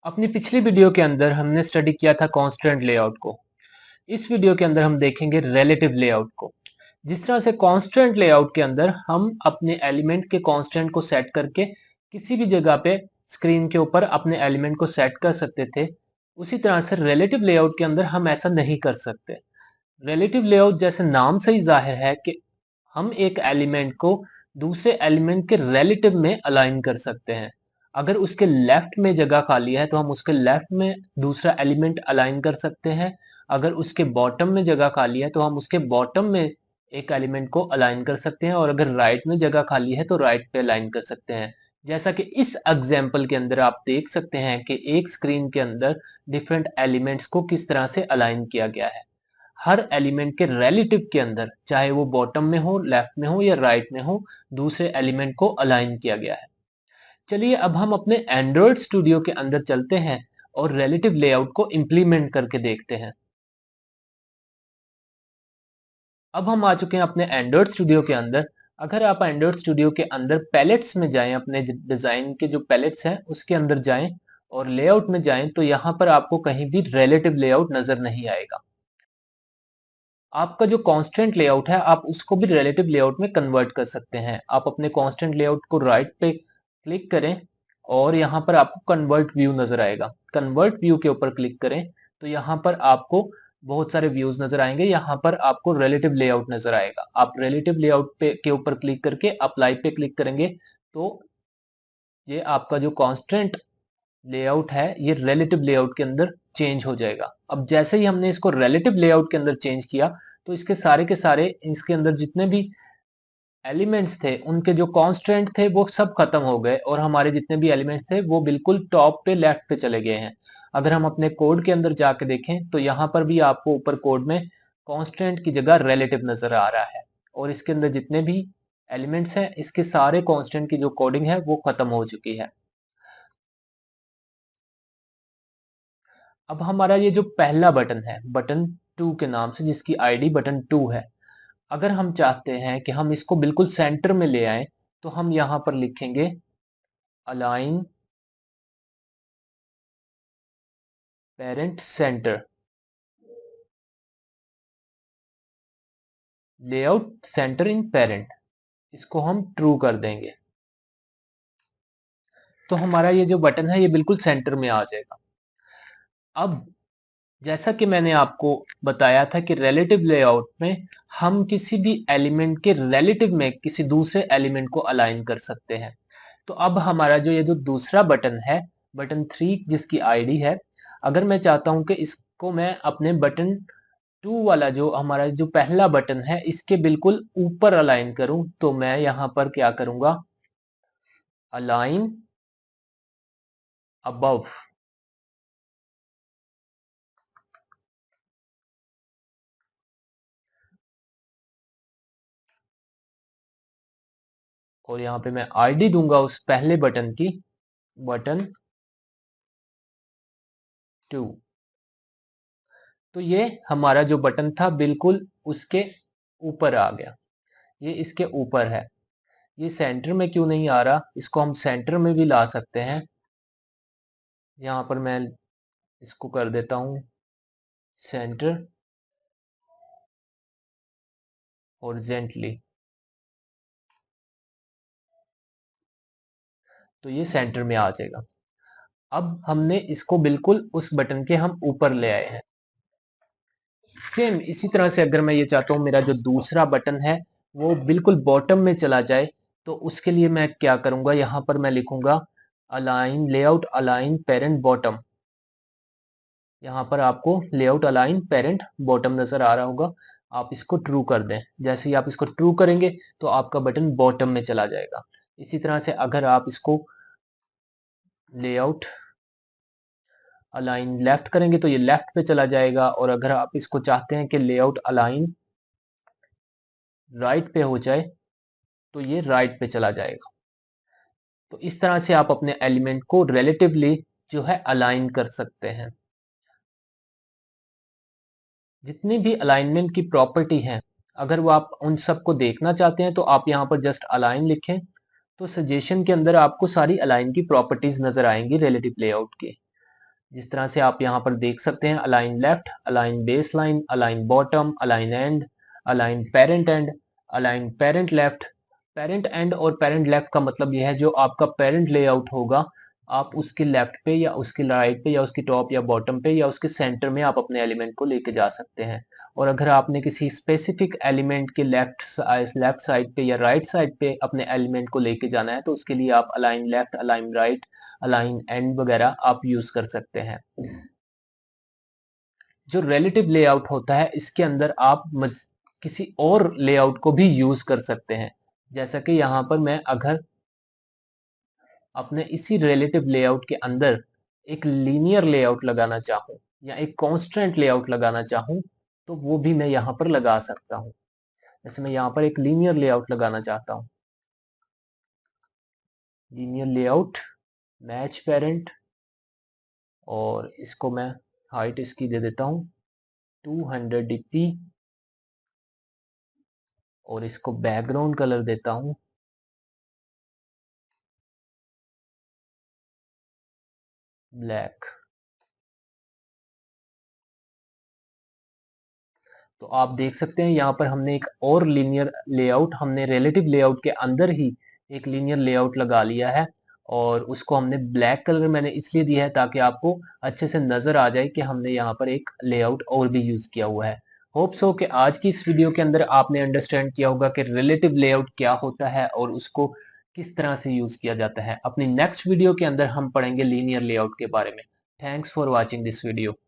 अपनी पिछली वीडियो के अंदर हमने स्टडी किया था कांस्टेंट लेआउट को। इस वीडियो के अंदर हम देखेंगे रिलेटिव लेआउट को। जिस तरह से कांस्टेंट लेआउट के अंदर हम अपने एलिमेंट के कांस्टेंट को सेट करके किसी भी जगह पे स्क्रीन के ऊपर अपने एलिमेंट को सेट कर सकते थे, उसी तरह से रिलेटिव लेआउट के अंदर हम ऐसा नहीं कर सकते। रिलेटिव लेआउट जैसे नाम से ही जाहिर है कि हम एक एलिमेंट को दूसरे एलिमेंट के रिलेटिव में अलाइन कर सकते हैं। अगर उसके लेफ्ट में जगह खाली है तो हम उसके लेफ्ट में दूसरा एलिमेंट अलाइन कर सकते हैं। अगर उसके बॉटम में जगह खाली है तो हम उसके बॉटम में एक एलिमेंट को अलाइन कर सकते हैं, और अगर राइट में जगह खाली है तो राइट पे अलाइन कर सकते हैं। जैसा कि इस एग्जाम्पल के अंदर आप देख सकते हैं कि एक स्क्रीन के अंदर डिफरेंट एलिमेंट्स को किस तरह से अलाइन किया गया है। हर एलिमेंट के रिलेटिव के अंदर, चाहे वो बॉटम में हो, लेफ्ट में हो या राइट में हो, दूसरे एलिमेंट को अलाइन किया गया है। चलिए अब हम अपने एंड्रॉयड स्टूडियो के अंदर चलते हैं और रिलेटिव लेआउट को इंप्लीमेंट करके देखते हैं। अब हम आ चुके हैं अपने एंड्रॉयड स्टूडियो के अंदर। अगर आप एंड्रॉयड स्टूडियो के अंदर पैलेट्स में जाएं, अपने डिजाइन के जो पैलेट्स हैं उसके अंदर जाएं और लेआउट में जाएं, तो यहाँ पर आपको कहीं भी रिलेटिव लेआउट नजर नहीं आएगा। आपका जो कांस्टेंट लेआउट है आप उसको भी रिलेटिव लेआउट में कन्वर्ट कर सकते हैं। आप अपने कांस्टेंट लेआउट को राइट पे क्लिक करें और यहाँ पर आपको कन्वर्ट व्यू नजर आएगा। कन्वर्ट व्यू के ऊपर क्लिक करें तो यहाँ पर आपको बहुत सारे व्यूज नजर आएंगे। यहाँ पर आपको रिलेटिव लेआउट नजर आएगा। आप रिलेटिव लेआउट पे के ऊपर क्लिक करके अप्लाई पे क्लिक करेंगे तो ये आपका जो कांस्टेंट लेआउट है ये रिलेटिव लेआउट के अंदर चेंज हो जाएगा। अब जैसे ही हमने इसको रिलेटिव लेआउट के अंदर चेंज किया तो इसके सारे के सारे, इसके अंदर जितने भी एलिमेंट्स थे उनके जो कांस्टेंट थे वो सब खत्म हो गए, और हमारे जितने भी एलिमेंट्स थे वो बिल्कुल टॉप पे लेफ्ट पे चले गए हैं। अगर हम अपने कोड के अंदर जाके देखें तो यहाँ पर भी आपको ऊपर कोड में कांस्टेंट की जगह रिलेटिव नजर आ रहा है, और इसके अंदर जितने भी एलिमेंट्स हैं इसके सारे कांस्टेंट की जो कोडिंग है वो खत्म हो चुकी है। अब हमारा ये जो पहला बटन है बटन 2 के नाम से, जिसकी आईडी बटन 2 है, अगर हम चाहते हैं कि हम इसको बिल्कुल सेंटर में ले आए तो हम यहां पर लिखेंगे align parent center, layout center in parent, इसको हम ट्रू कर देंगे तो हमारा ये जो बटन है ये बिल्कुल सेंटर में आ जाएगा। अब जैसा कि मैंने आपको बताया था कि रिलेटिव लेआउट में हम किसी भी एलिमेंट के रिलेटिव में किसी दूसरे एलिमेंट को अलाइन कर सकते हैं। तो अब हमारा जो ये जो दूसरा बटन है बटन 3, जिसकी आईडी है, अगर मैं चाहता हूं कि इसको मैं अपने बटन 2 वाला जो हमारा जो पहला बटन है इसके बिल्कुल ऊपर अलाइन करूं, तो मैं यहां पर क्या करूंगा, अलाइन अबव, और यहां पे मैं आईडी दूंगा उस पहले बटन की, बटन 2। तो ये हमारा जो बटन था बिल्कुल उसके ऊपर आ गया, ये इसके ऊपर है। ये सेंटर में क्यों नहीं आ रहा, इसको हम सेंटर में भी ला सकते हैं। यहाँ पर मैं इसको कर देता हूँ सेंटर हॉरिजेंटली, तो ये सेंटर में आ जाएगा। अब हमने इसको बिल्कुल उस बटन के हम ऊपर ले आए हैं। सेम इसी तरह से अगर मैं ये चाहता हूँ मेरा जो दूसरा बटन है वो बिल्कुल बॉटम में चला जाए, तो उसके लिए मैं क्या करूंगा, यहाँ पर मैं लिखूंगा align layout align parent bottom. यहाँ पर आपको लेआउट अलाइन पेरेंट बॉटम नजर आ रहा होगा। आप इसको ट्रू कर दें। जैसे ही आप इसको ट्रू करेंगे तो आपका बटन बॉटम में चला जाएगा। इसी तरह से अगर आप इसको लेआउट अलाइन लेफ्ट करेंगे तो ये लेफ्ट पे चला जाएगा, और अगर आप इसको चाहते हैं कि लेआउट अलाइन राइट पे हो जाए तो ये राइट पे चला जाएगा। तो इस तरह से आप अपने एलिमेंट को रिलेटिवली जो है अलाइन कर सकते हैं। जितनी भी अलाइनमेंट की प्रॉपर्टी है, अगर वो आप उन सबको देखना चाहते हैं तो आप यहाँ पर जस्ट अलाइन लिखें, तो सजेशन के अंदर आपको सारी अलाइन की प्रॉपर्टीज नजर आएंगी रिलेटिव लेआउट की। जिस तरह से आप यहाँ पर देख सकते हैं, align left, align base line, align bottom, align and, align parent and, align parent left. Parent and और पेरेंट लेफ्ट का मतलब यह है जो आपका पेरेंट लेआउट होगा, आप उसके लेफ्ट पे या उसके राइट पे या उसकी टॉप या बॉटम पे या उसके सेंटर में आप अपने एलिमेंट को लेके जा सकते हैं। और अगर आपने किसी स्पेसिफिक एलिमेंट के लेफ्ट साइड पे या राइट साइड पे अपने एलिमेंट को लेके जाना है तो उसके लिए आप align left, align right, align and वगैरह आप यूज कर सकते हैं। जो रिलेटिव लेआउट होता है इसके अंदर आप किसी और लेआउट को भी यूज कर सकते हैं। जैसा कि यहाँ पर मैं अगर अपने इसी रिलेटिव लेआउट के अंदर एक लीनियर लेआउट लगाना चाहूँ या एक कांस्टेंट लेआउट लगाना चाहूँ तो वो भी मैं यहाँ पर लगा सकता हूँ। जैसे मैं यहाँ पर एक लीनियर लेआउट लगाना चाहता हूँ, लीनियर लेआउट, मैच पेरेंट, और इसको मैं हाइट इसकी दे देता हूँ 200 dp और इसको बैकग्राउंड कलर देता हूँ ब्लैक। तो आप देख सकते हैं यहाँ पर हमने एक और लीनियर लेआउट, हमने रिलेटिव लेआउट के अंदर ही एक लीनियर लेआउट लगा लिया है और उसको हमने ब्लैक कलर मैंने इसलिए दिया है ताकि आपको अच्छे से नजर आ जाए कि हमने यहाँ पर एक लेआउट और भी यूज किया हुआ है। होप सो कि आज की इस वीडियो के अंदर आपने अंडरस्टैंड किया होगा कि रिलेटिव लेआउट क्या होता है और उसको किस तरह से यूज किया जाता है। अपनी नेक्स्ट वीडियो के अंदर हम पढ़ेंगे लीनियर लेआउट के बारे में। Thanks for watching this video.